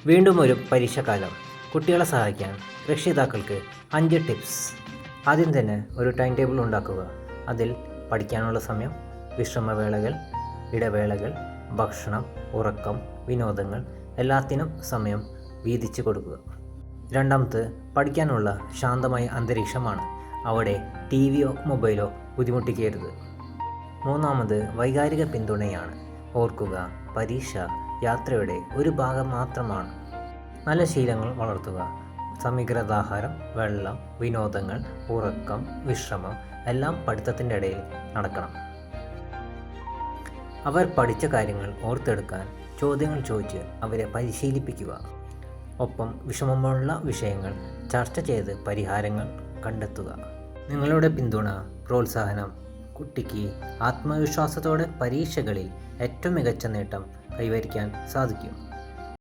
വീണ്ടും ഒരു പരീക്ഷാകാലം. കുട്ടികളെ സഹായിക്കാൻ രക്ഷിതാക്കൾക്ക് 5 ടിപ്സ്. ആദ്യം തന്നെ ഒരു ടൈം ടേബിൾ ഉണ്ടാക്കുക. അതിൽ പഠിക്കാനുള്ള സമയം, വിശ്രമവേളകൾ, ഇടവേളകൾ, ഭക്ഷണം, ഉറക്കം, വിനോദങ്ങൾ എല്ലാത്തിനും സമയം വീതിച്ചു കൊടുക്കുക. രണ്ടാമത് പഠിക്കാനുള്ള ശാന്തമായ അന്തരീക്ഷമാണ്. അവിടെ ടിവിയോ മൊബൈലോ ബുദ്ധിമുട്ടിക്കരുത്. മൂന്നാമത് വൈകാരിക പിന്തുണയാണ്. ഓർക്കുക, പരീക്ഷ യാത്രയുടെ ഒരു ഭാഗം മാത്രമാണ്. നല്ല ശീലങ്ങൾ വളർത്തുക. സമീകൃതാഹാരം, വെള്ളം, വിനോദങ്ങൾ, ഉറക്കം, വിശ്രമം എല്ലാം പഠിത്തത്തിൻ്റെ ഇടയിൽ നടക്കണം. അവർ പഠിച്ച കാര്യങ്ങൾ ഓർത്തെടുക്കാൻ ചോദ്യങ്ങൾ ചോദിച്ച് അവരെ പരിശീലിപ്പിക്കുക. ഒപ്പം വിഷമമുള്ള വിഷയങ്ങൾ ചർച്ച ചെയ്ത് പരിഹാരങ്ങൾ കണ്ടെത്തുക. നിങ്ങളുടെ പിന്തുണ, പ്രോത്സാഹനം കുട്ടിക്ക് ആത്മവിശ്വാസത്തോടെ പരീക്ഷകളിൽ ഏറ്റവും മികച്ച നേട്ടം കൈവരിക്കാൻ സാധിക്കും.